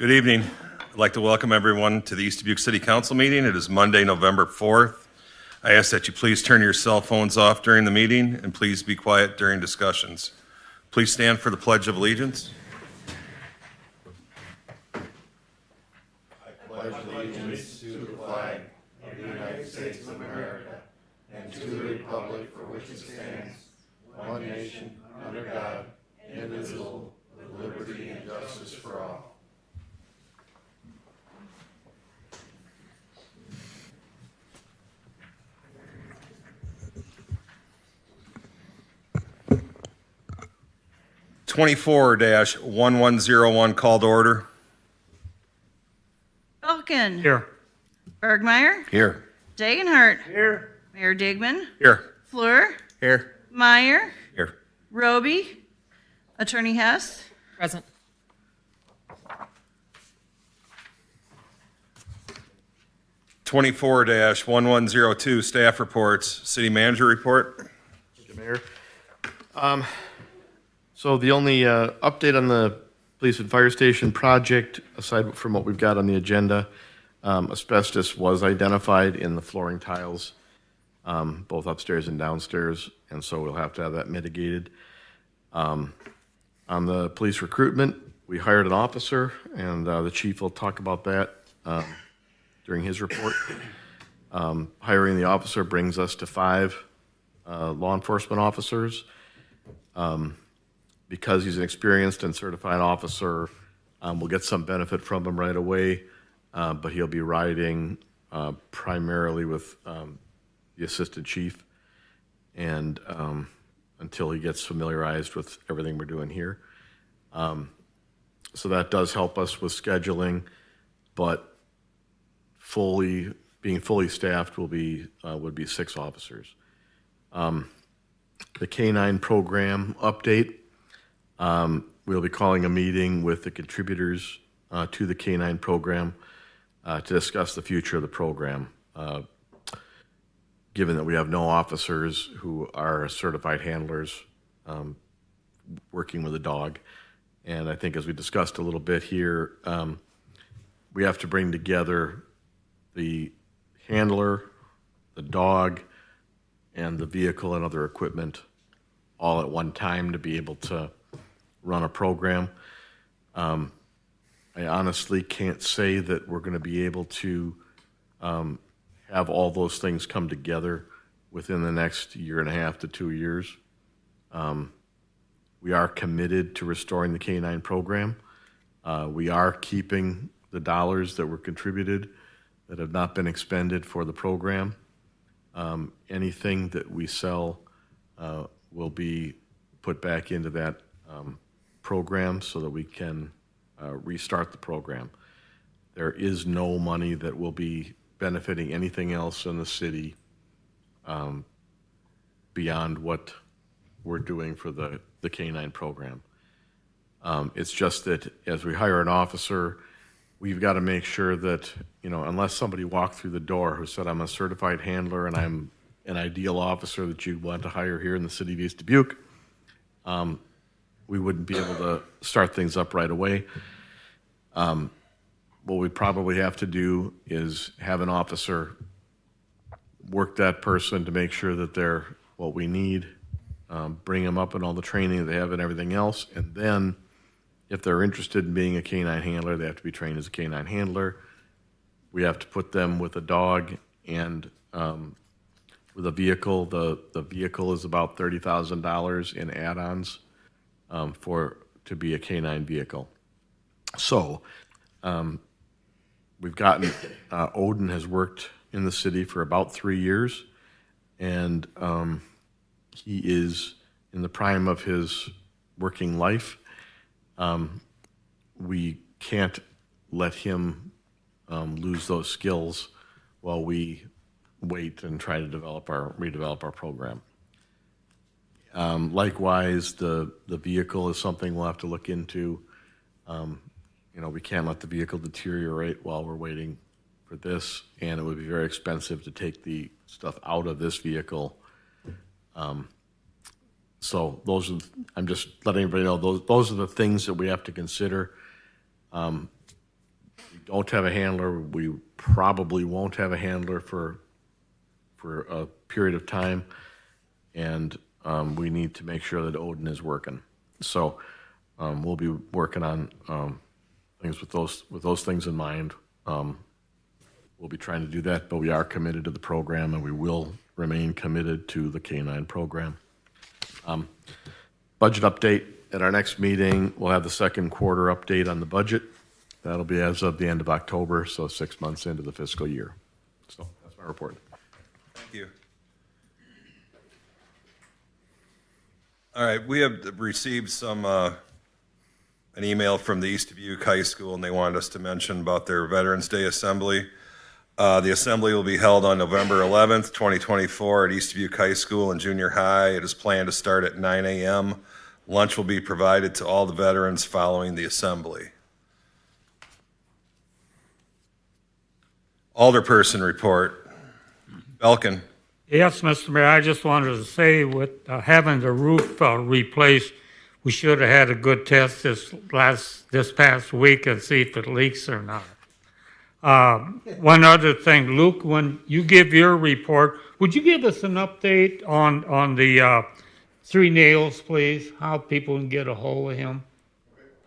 Good evening. I'd like to welcome everyone to the East Dubuque City Council meeting. It is Monday, November 4th. I ask that you please turn your cell phones off during the meeting and please be quiet during discussions. Please stand for the Pledge of Allegiance. (24-1101) call to order. Falcon. Here. Bergmeyer. Here. Dagenhart. Here. Mayor Digman. Here. Fleur. Here. Meyer. Here. Roby. Attorney Hess. Present. (24-1102) staff reports. City manager report. Mr. Mayor. So the only update on the police and fire station project, aside from what we've got on the agenda, asbestos was identified in the flooring tiles, both upstairs and downstairs, and so we'll have to have that mitigated. On the police recruitment, we hired an officer, and the chief will talk about that during his report. Hiring the officer brings us to 5 law enforcement officers. Because he's an experienced and certified officer, we'll get some benefit from him right away, but he'll be riding primarily with the assistant chief and until he gets familiarized with everything we're doing here. So that does help us with scheduling, but being fully staffed would be 6 officers. The K-9 program update. We'll be calling a meeting with the contributors to the K-9 program to discuss the future of the program, given that we have no officers who are certified handlers working with a dog. And I think as we discussed a little bit here, we have to bring together the handler, the dog, and the vehicle and other equipment all at one time to be able to run a program. I honestly can't say that we're going to be able to have all those things come together within the next 1.5 to 2 years. We are committed to restoring the K-9 program. We are keeping the dollars that were contributed that have not been expended for the program. Anything that we sell will be put back into that program so that we can restart the program. There is no money that will be benefiting anything else in the city beyond what we're doing for the K-9 program. It's just that as we hire an officer, we've got to make sure that, unless somebody walked through the door who said, I'm a certified handler and I'm an ideal officer that you want to hire here in the city of East Dubuque, we wouldn't be able to start things up right away. What we probably have to do is have an officer work that person to make sure that they're what we need, bring them up in all the training that they have and everything else, and then if they're interested in being a K-9 handler, they have to be trained as a K-9 handler. We have to put them with a dog and with a vehicle. The vehicle is about $30,000 in add-ons to be a K-9 vehicle. So we've gotten, Odin has worked in the city for about 3 years, and he is in the prime of his working life. We can't let him lose those skills while we wait and try to redevelop our program. Likewise, the vehicle is something we'll have to look into. We can't let the vehicle deteriorate while we're waiting for this, and it would be very expensive to take the stuff out of this vehicle. So I'm just letting everybody know those are the things that we have to consider. don't have a handler. We probably won't have a handler for a period of time, and we need to make sure that Odin is working. So we'll be working on things with those things in mind. We'll be trying to do that, but we are committed to the program, and we will remain committed to the K-9 program. Budget update. At our next meeting, we'll have the second quarter update on the budget. That'll be as of the end of October, so 6 months into the fiscal year. So that's my report. Thank you. All right, we have received an email from the East Dubuque High School, and they wanted us to mention about their Veterans Day Assembly. The assembly will be held on November 11th, 2024 at East Dubuque High School and Junior High. It is planned to start at 9 a.m. Lunch will be provided to all the veterans following the assembly. Alderperson report. Belkin. Yes, Mr. Mayor, I just wanted to say with having the roof replaced, we should have had a good test this past week and see if it leaks or not. One other thing, Luke, when you give your report, would you give us an update on the Three Nails, please? How people can get a hold of him?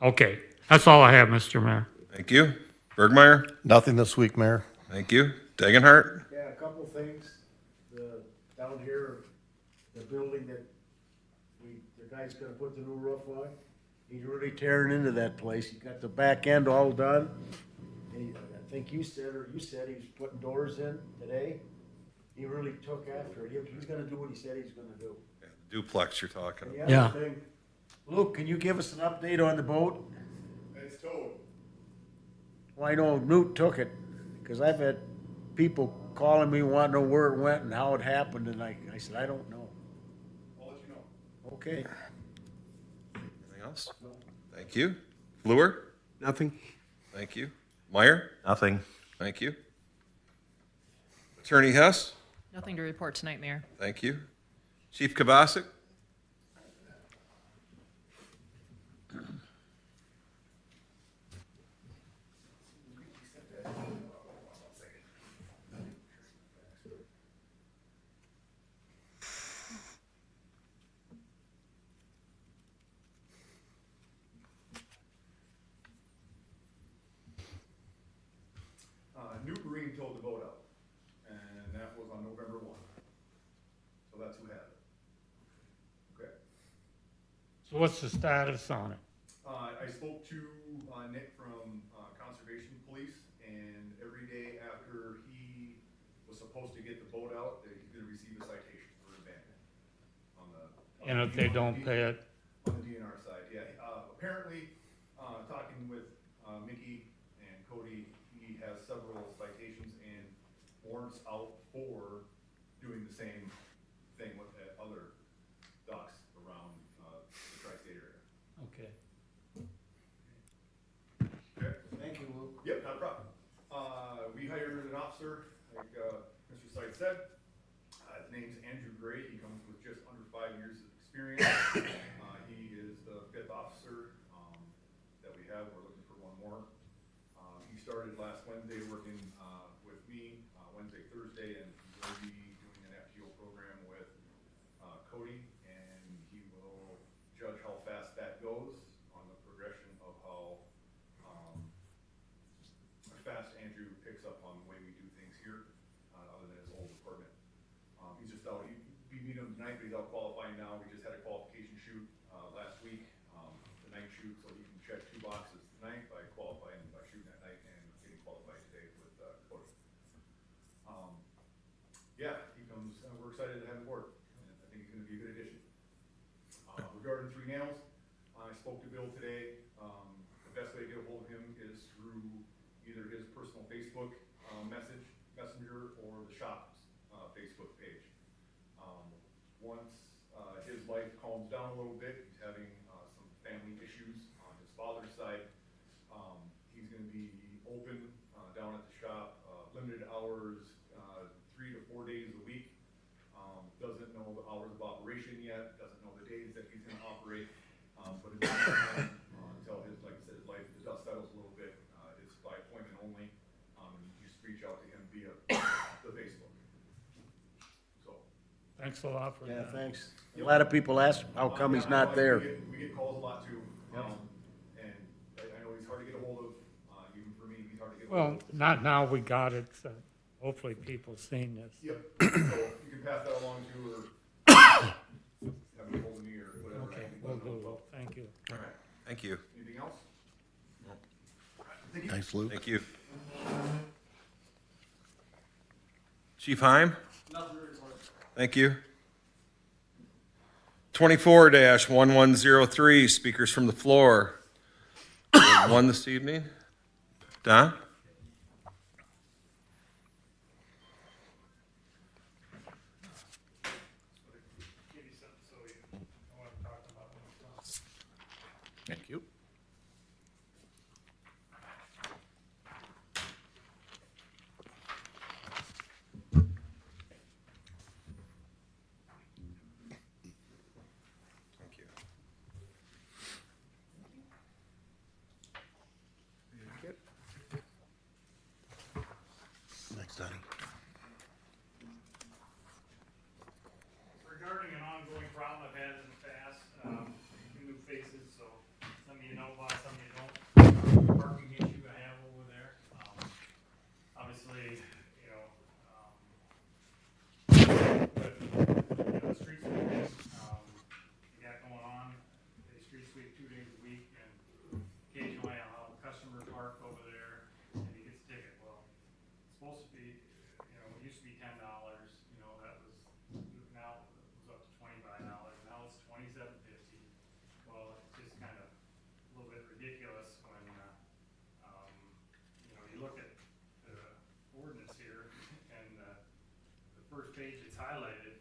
Okay, that's all I have, Mr. Mayor. Thank you. Bergmeyer. Nothing this week, Mayor. Thank you. Degenhardt. Yeah, a couple things. Down here, the building that the guy's gonna put the new roof on, he's really tearing into that place. He got the back end all done. And I think you said he was putting doors in today. He really took after it. He's gonna do what he said he's gonna do. Duplex you're talking about. And the other thing, Luke, can you give us an update on the boat? It's towed. Well, I know Newt took it, because I've had people calling me wanting to know where it went and how it happened, and I said, I don't know. I'll let you know. Okay. Anything else? Thank you. Fluer. Nothing. Thank you. Meyer. Nothing. Thank you. Attorney Hess. Nothing to report tonight, Mayor. Thank you. Chief Kabasic. Newt Marine towed the boat out, and that was on November 1. So that's who had it. Okay. So what's the status on it? I spoke to Nick from Conservation Police, and every day after he was supposed to get the boat out, that he's gonna receive a citation for abandonment on the. And if they don't pay it? On the DNR side, yeah. Apparently, talking with Mickey and Cody, he has several citations and warrants out for doing the same thing with other docks around the tri-state area. Okay. Okay? Thank you, Luke. Yep, not a problem. We hired an officer, like Mr. Seitz said. His name's Andrew Gray. He comes with just under 5 years of experience. He is the 5th officer that we have. We're looking for one more. He started last Wednesday working with me, Wednesday, Thursday, and he's going to be doing an FTO program with Cody, and he will judge how fast that goes on the progression of how fast Andrew picks up on the way we do things here, other than his old department. He's just out, we meet him tonight, but he's out qualifying now. We just had a qualification shoot last week, the night shoot, so he can check 2 boxes tonight by qualifying, by shooting at night and getting qualified today with Cody. Yeah, he comes, we're excited to have him aboard, and I think he's gonna be a good addition. Regarding Three Nails, I spoke to Bill today. The best way to get a hold of him is through either his personal Facebook messenger or the shop's Facebook page. Once his life calms down a little bit, he's having some family issues on his father's side. He's going to be open down at the shop, limited hours, 3 to 4 days a week. Doesn't know the hours of operation yet, doesn't know the days that he's going to operate, but it's until his, like I said, his life, the dust settles a little bit. It's by appointment only. Thanks a lot for Yeah, that. thanks. A lot of people ask how come he's not there. We get calls a lot too, and I know he's hard to get a hold of, even for me, he's hard to get a hold Well, of. not now we got it, so hopefully people seen this. Yep, so you can pass that along to, or have him hold me or whatever. I Okay, can we'll let him do know. it. Thank you. All right, thank you. Anything else? Thanks, Luke. Thank you. Chief Heim? Thank you. 24-1103, speakers from the floor. One this evening. Don? Thank you. Thank you. Thanks, Donnie. Regarding an ongoing problem I've had in the past, new faces, so some of you know about, some of you don't. Parking issue I have over there. Obviously, you know, with, the street sweeping, you got going on, they street sweep 2 days a week, and occasionally I'll have a customer park over there, and he gets a ticket. Well, it's supposed to be, it used to be $10, that was, now it was up to $25, now it's $27.50. Well, it's just kind of a little bit ridiculous when, you look at the ordinance here, and, the first page is highlighted,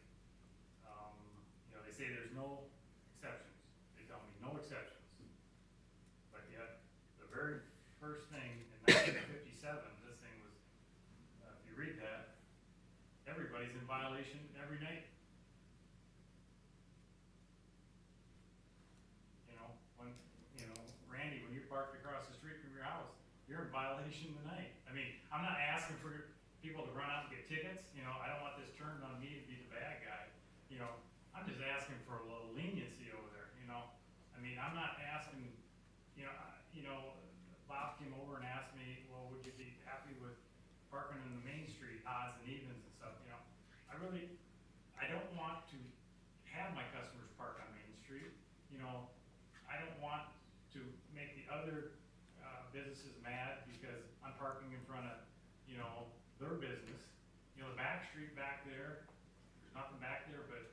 they say there's no exceptions. They tell me no exceptions. But yet, the very first thing in 1957, this thing was, if you read that, everybody's in violation every night. Randy, when you're parked across the street from your house, you're in violation tonight. I mean, I'm not asking for people to run out and get tickets, I don't want this turned on me to be the bad guy. I'm just asking for a little leniency over there, I mean, I'm not asking, Bob came over and asked me, well, would you be happy with parking in the Main Street, odds and evens and stuff, I don't want to have my customers park on Main Street, I don't want to make the other businesses mad because I'm parking in front of, their business. The back street back there, there's nothing back there but,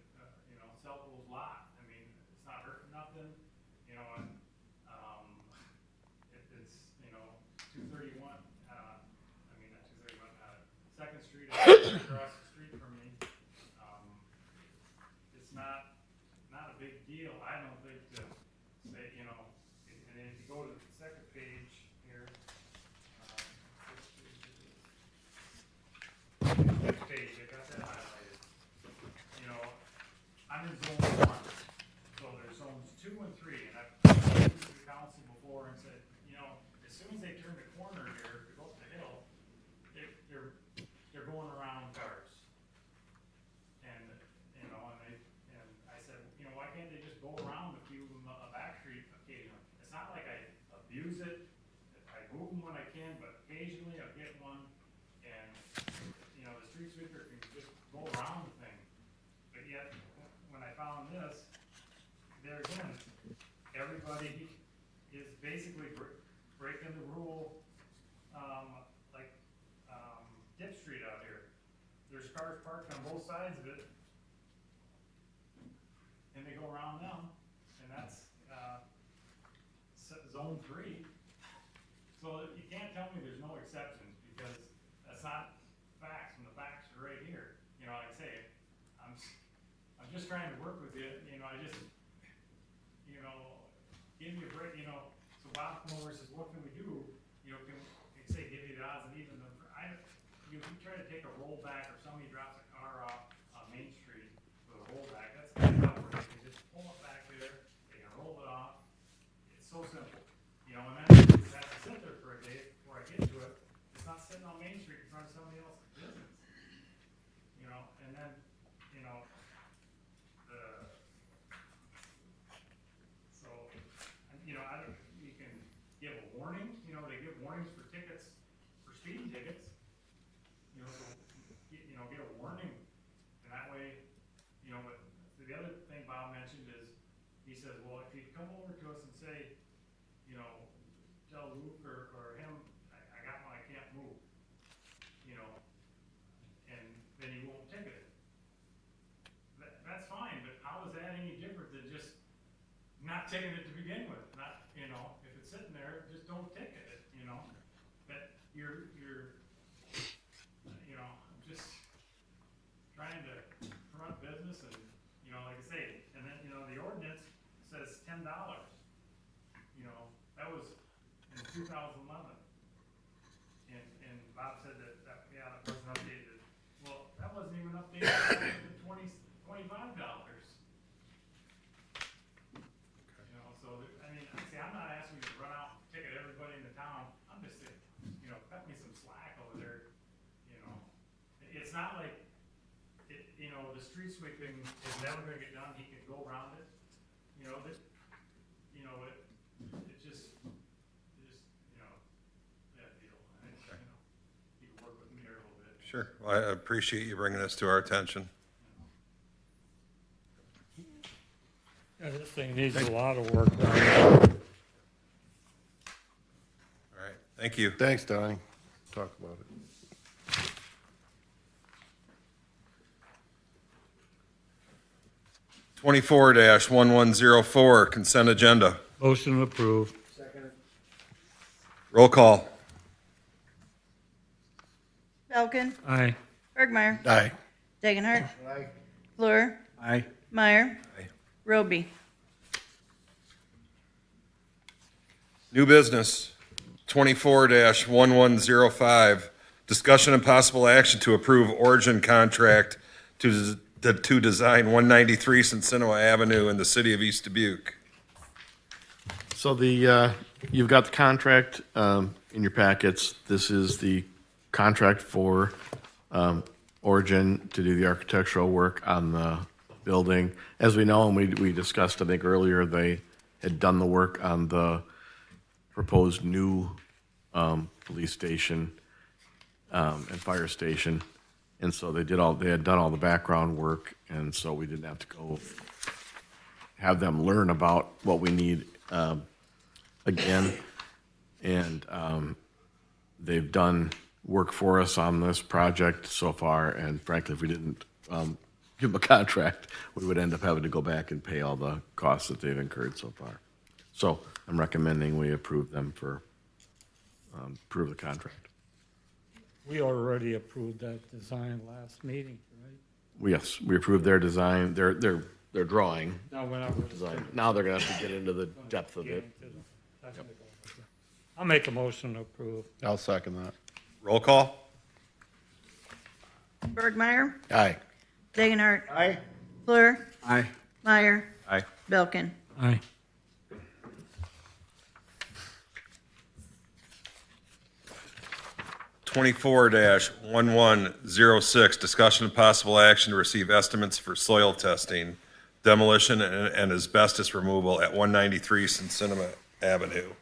Selco's lot. I mean, it's not hurting nothing, and, it's, 231, not 231, Second Street is across the street from me. It's not a big deal, I don't think, to say, and then if you go to the second page here, next page, I got that highlighted. I'm in zone 1, so there's zones 2 and 3, and I've talked to the council before and said, as soon as they turn the corner here to go up the hill, they're going around cars. And, and I said, why can't they just go around a few of them a back street occasionally? It's not like I abuse it, I move them when I can, but occasionally I'll get one, and, the street sweeper can just go around the thing. But yet, when I found this, there again, everybody is basically breaking the rule, Dip Street out here. There's cars parked on both sides of it, and they go around them, and that's, zone 3. So you can't tell me there's no exceptions, because that's not facts, and the facts are right here. Like I say, I'm just trying to work with you, I just, give me a break, so Bob come over and says, what can we do? Can say, give you the odds and even you try to take a rollback, or somebody drops a car off on Main Street with a rollback, that's not working. You just pull it back there, they can roll it off. It's so simple, and then it has to sit there for a day before I get to it. It's not sitting on Main Street in front of somebody else's business, and then, ticking it to begin with, not, you know, if it's sitting there, just don't ticket it, you know? But you're, you know, I'm just trying to run business and, you know, like I say, and then, you know, the ordinance says $10. You know, that was in 2011. And Bob said that, yeah, that wasn't updated. Well, that wasn't even updated to $25. You know, so, I mean, see, I'm not asking you to run out and ticket everybody in the town. I'm just saying, you know, cut me some slack over there, you know. It's not like, you know, the street sweeping is never gonna get done, he can go around it. You know, that, you know, it just, you know, that deal. I think, you know, you can work with me here a little bit. Sure. Well, I appreciate you bringing this to our attention. Yeah, this thing needs a lot of work done. All right, thank you. Thanks, Donnie. Talk about it. Twenty-four 1104 consent agenda. Motion approved. Second, Roll call. Belkin, Aye. Bergmeyer, Aye. Dagenhart, aye. Fleur, Aye. Meyer, Aye. Roby. New business, 24-1105, discussion and possible action to approve Origin contract to design 193 Cincinnati Avenue in the city of East Dubuque. So you've got the contract in your packets. This is the contract for Origin to do the architectural work on the building. As we know, and we discussed, I think earlier, they had done the work on the proposed new police station and fire station. And so they had done all the background work, and so we didn't have to go have them learn about what we need again. And they've done work for us on this project so far, and frankly, if we didn't give them a contract, we would end up having to go back and pay all the costs that they've incurred so far. So I'm recommending we approve them for, approve the contract. We already approved that design last meeting, right? Yes, we approved their design, their drawing Now, when I was. design. Now they're gonna have to get into the depth of it. I'll make a motion to approve. I'll second that. Roll call. Bergmeyer, Aye. Dagenhart, Aye. Fleur, Aye. Meyer, Aye. Belkin. Aye. 24-1106, discussion and possible action to receive estimates for soil testing, demolition, and asbestos removal at 193 Cincinnati Avenue.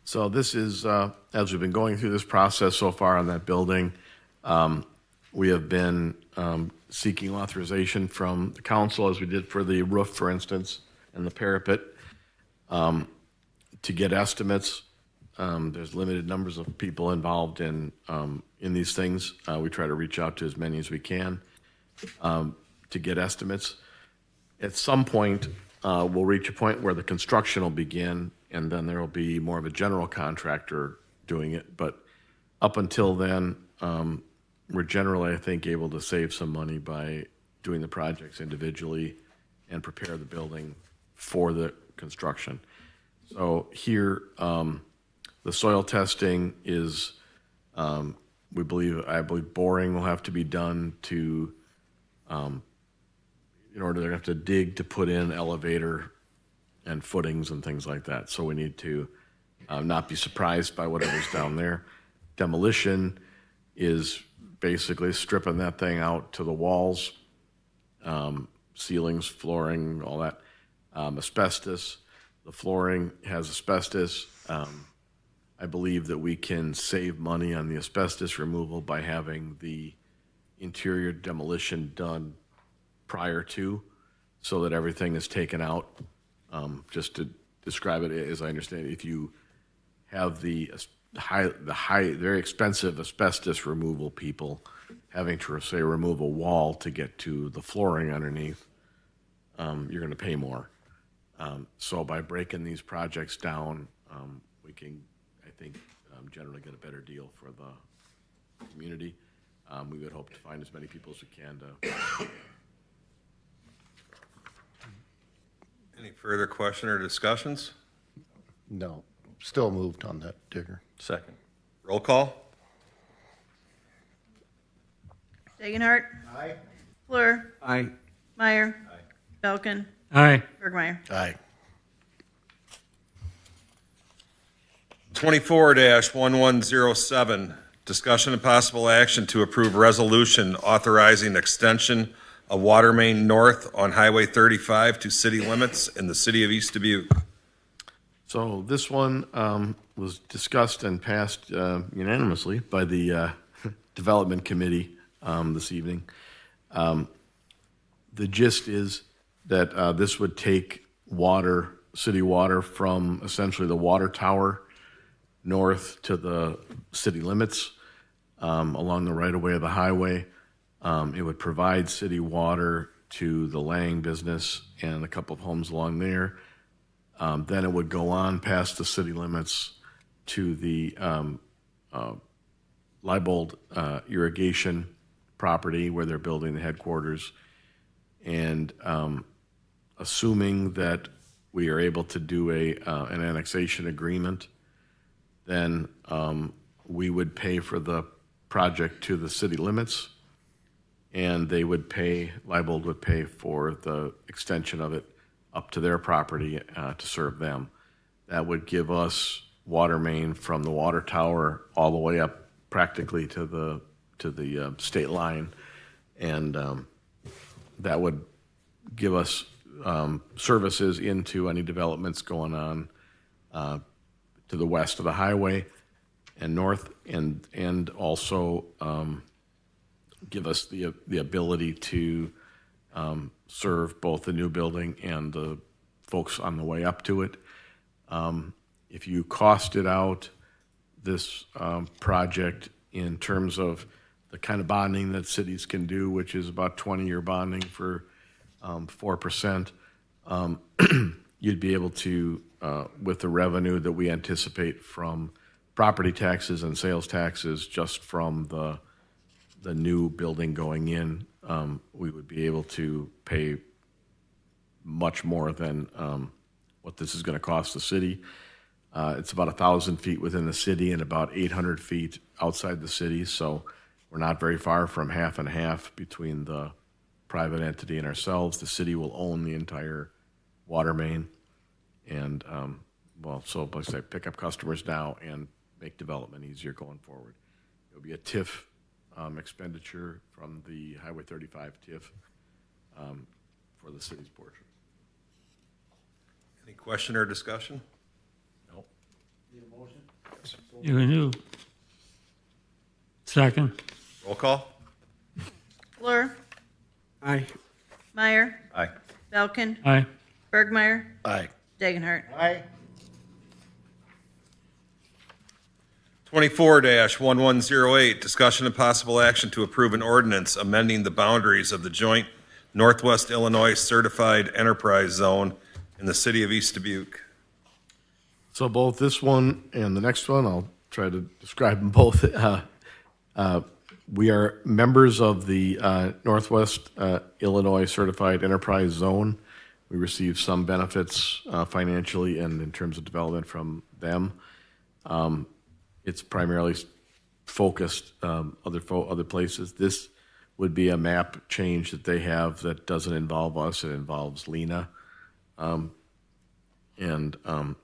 So this is, as we've been going through this process so far on that building, we have been seeking authorization from the council, as we did for the roof, for instance, and the parapet, to get estimates. There's limited numbers of people involved in these things. We try to reach out to as many as we can to get estimates. At some point, we'll reach a point where the construction will begin, and then there will be more of a general contractor doing it. But up until then, we're generally, I think, able to save some money by doing the projects individually and prepare the building for the construction. So here, the soil testing is, I believe boring will have to be done to, in order to have to dig to put in elevator and footings and things like that. So we need to not be surprised by whatever's down there. Demolition is basically stripping that thing out to the walls, ceilings, flooring, all that. Asbestos, the flooring has asbestos. I believe that we can save money on the asbestos removal by having the interior demolition done prior to, so that everything is taken out. Just to describe it as I understand it, if you have the very expensive asbestos removal people having to, say, remove a wall to get to the flooring underneath, you're going to pay more. So by breaking these projects down, we can, I think, generally get a better deal for the community. We would hope to find as many people as we can to. Any further question or discussions? No, still moved on that, Digger. Second. Roll call? Dagenhart. Aye. Fleur. Aye. Meyer. Belkin. Aye. Bergmeyer. Aye. 24-1107, discussion and possible action to approve resolution authorizing extension of water main north on Highway 35 to city limits in the city of East Dubuque. So this one was discussed and passed unanimously by the Development Committee this evening. The gist is that this would take water, city water, from essentially the water tower north to the city limits along the right-of-way of the highway. It would provide city water to the Lang business and a couple of homes along there. Then it would go on past the city limits to the Leibold irrigation property where they're building the headquarters. And assuming that we are able to do an annexation agreement, then we would pay for the project to the city limits, and they would pay, Leibold would pay for the extension of it up to their property to serve them. That would give us water main from the water tower all the way up practically to the state line, and that would give us services into any developments going on to the west of the highway and north, and also give us the ability to serve both the new building and the folks on the way up to it. If you costed out this project in terms of the kind of bonding that cities can do, which is about 20-year bonding for 4%, you'd be able to, with the revenue that we anticipate from property taxes and sales taxes just from the new building going in, we would be able to pay much more than what this is going to cost the city. It's about 1,000 feet within the city and about 800 feet outside the city, so we're not very far from half and half between the private entity and ourselves. The city will own the entire water main, and so like I say, pick up customers now and make development easier going forward. It'll be a TIF expenditure from the Highway 35 TIF for the city's portion. Any question or discussion? No. Need a motion? You can do. Second. Roll call? Fleur. Aye. Meyer. Aye. Belkin. Aye. Bergmeyer. Aye. Dagenhart. Aye. 24-1108, discussion and possible action to approve an ordinance amending the boundaries of the joint Northwest Illinois Certified Enterprise Zone in the city of East Dubuque. So both this one and the next one, I'll try to describe them both. We are members of the Northwest Illinois Certified Enterprise Zone. We receive some benefits financially and in terms of development from them. It's primarily focused other places. This would be a map change that they have that doesn't involve us. It involves Lena.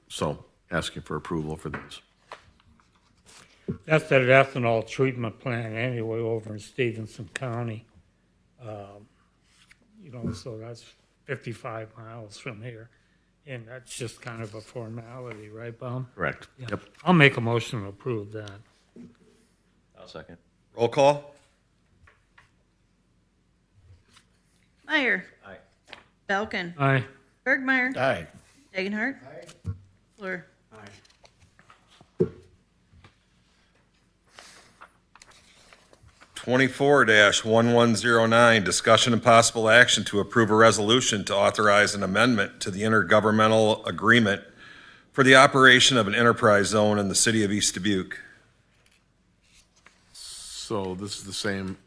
So asking for approval for this. That's that ethanol treatment plant anyway over in Stevenson County. So that's 55 miles from here. And that's just kind of a formality, right, Bob? Correct. Yeah. Yep. I'll make a motion to approve that. I'll second. Roll call? Meyer. Aye. Belkin. Aye. Bergmeyer. Aye. Dagenhart. Aye. Fleur. 24-1109, discussion and possible action to approve a resolution to authorize an amendment to the intergovernmental agreement for the operation of an enterprise zone in the city of East Dubuque. So this is the same,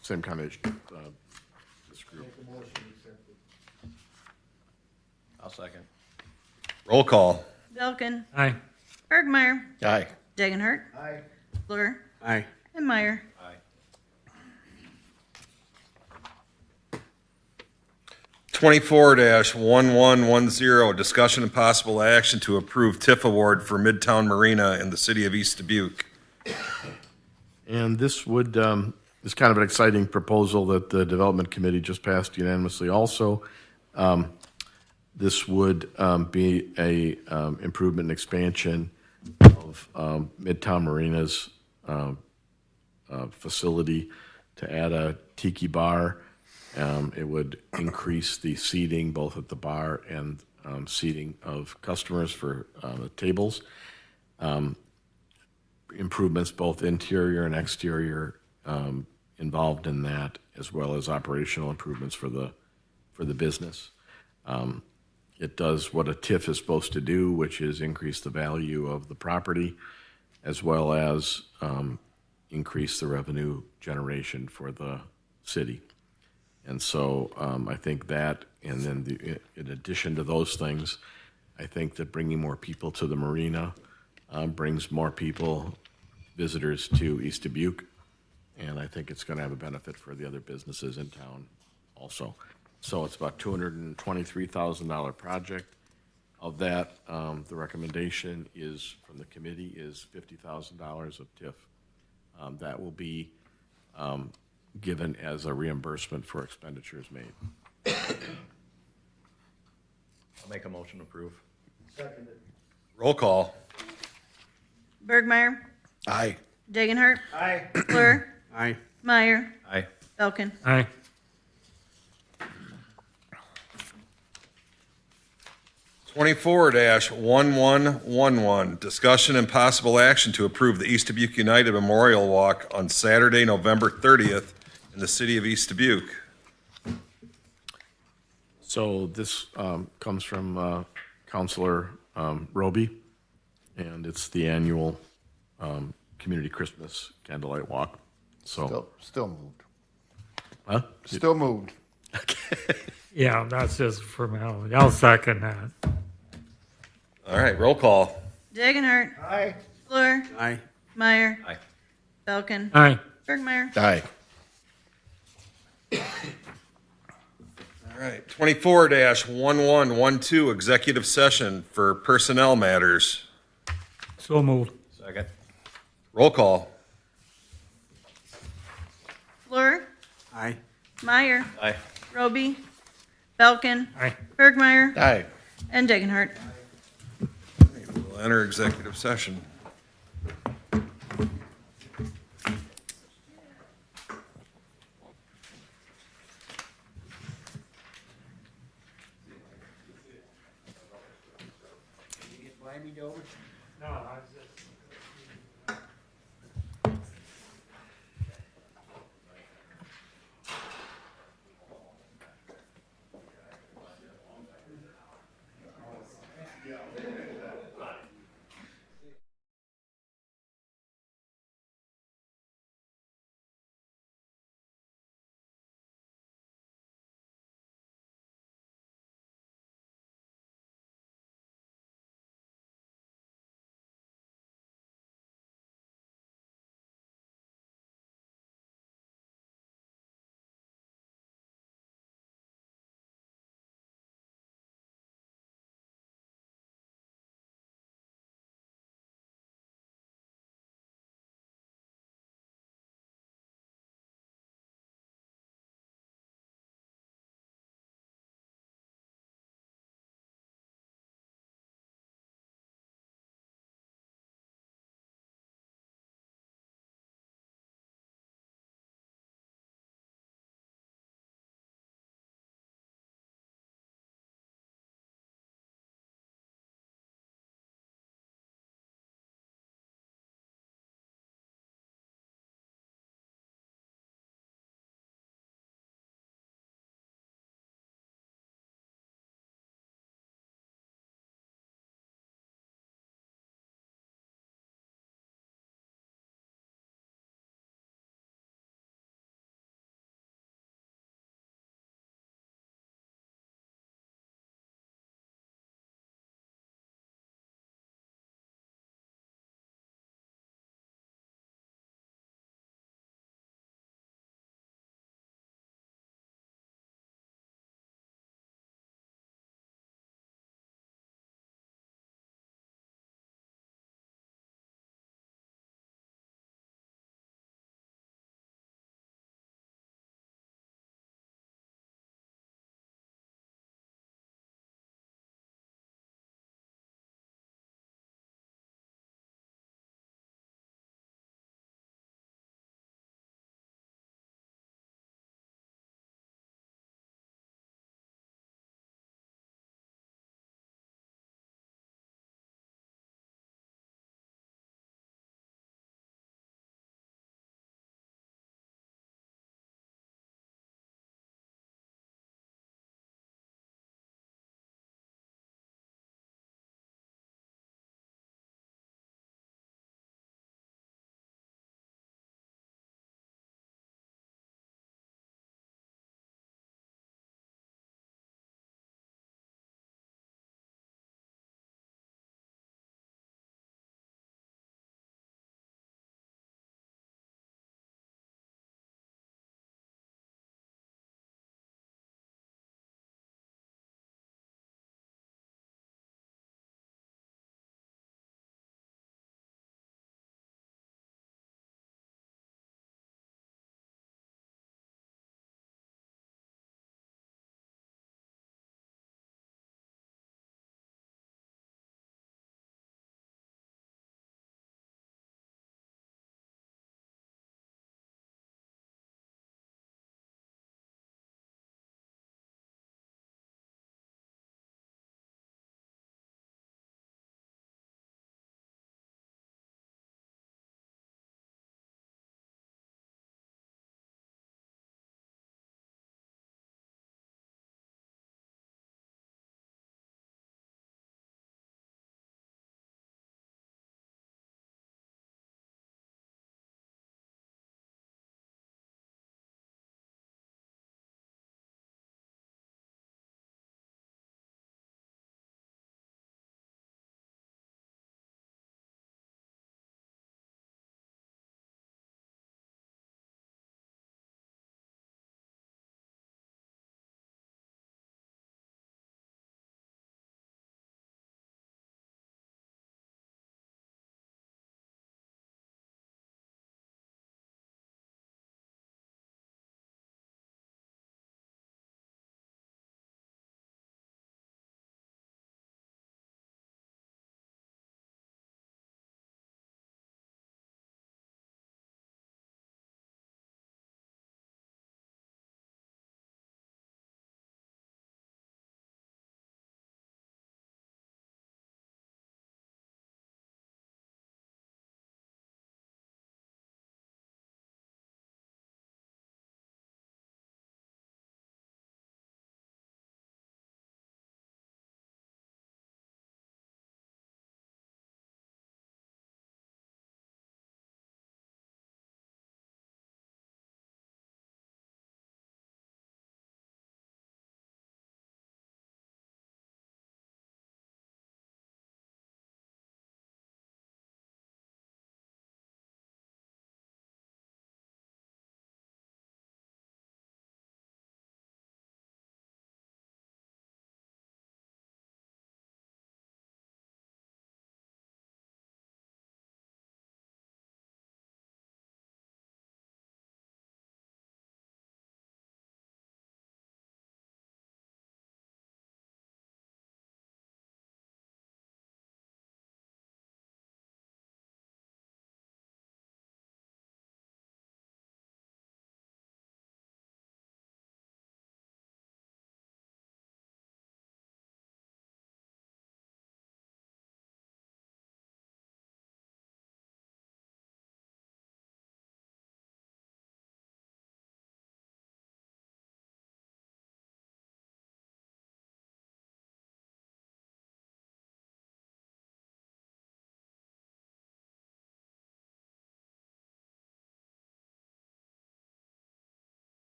same kind of, this group. I'll second. Roll call. Belkin, Aye. Bergmeyer, Aye. Dagenhart, Aye. Fluor, Aye. and Meyer. Aye. 24-1110, discussion and possible action to approve TIF award for Midtown Marina in the city of East Dubuque. And this would, is kind of an exciting proposal that the Development Committee just passed unanimously also. This would be a improvement and expansion of Midtown Marina's facility to add a tiki bar. It would increase the seating both at the bar and seating of customers for the tables. Improvements both interior and exterior involved in that, as well as operational improvements for the business. It does what a TIF is supposed to do, which is increase the value of the property, as well as increase the revenue generation for the city. And so I think that, and then in addition to those things, I think that bringing more people to the marina brings more people, visitors to East Dubuque, and I think it's going to have a benefit for the other businesses in town also. So it's about $223,000 project. Of that, the recommendation is from the committee is $50,000 of TIF. That will be given as a reimbursement for expenditures made. I'll make a motion to approve. Seconded. Roll call. Bergmeyer, Aye. Dagenhart, Aye. Fluor, Aye. Meyer, Aye. Belkin. Aye. 24-1111, discussion and possible action to approve the East Dubuque United Memorial Walk on Saturday, November 30th in the city of East Dubuque. So this comes from Councilor Roby, and it's the annual Community Christmas Candlelight Walk. So, Still moved. huh? Still moved. Yeah, that's just formality. I'll second that. All right, roll call. Dagenhart, Aye. Fluor, Aye. Meyer, Aye. Belkin, Aye. Bergmeyer. Aye. All right, 24-1112, executive session for personnel matters. So moved. Second. Roll call. Fluor, Aye. Meyer, Aye. Roby, Belkin, Aye. Bergmeyer, Aye. and Dagenhart. We'll enter executive session. Buy me Dover? No, I just.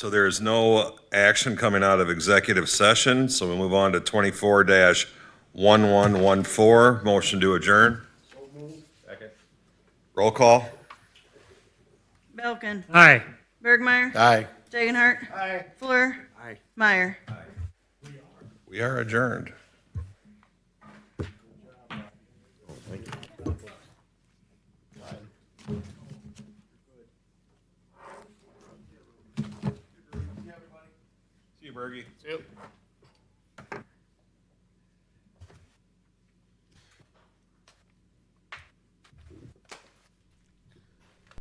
So there is no action coming out of executive session, so we'll move on to 24-1114. Motion to adjourn. Second. Roll call. Belkin, Aye. Burgmeyer, Aye. Dagenhart. Aye. Fuller. Aye. Meyer. We are adjourned. See you, Bergie. Yep.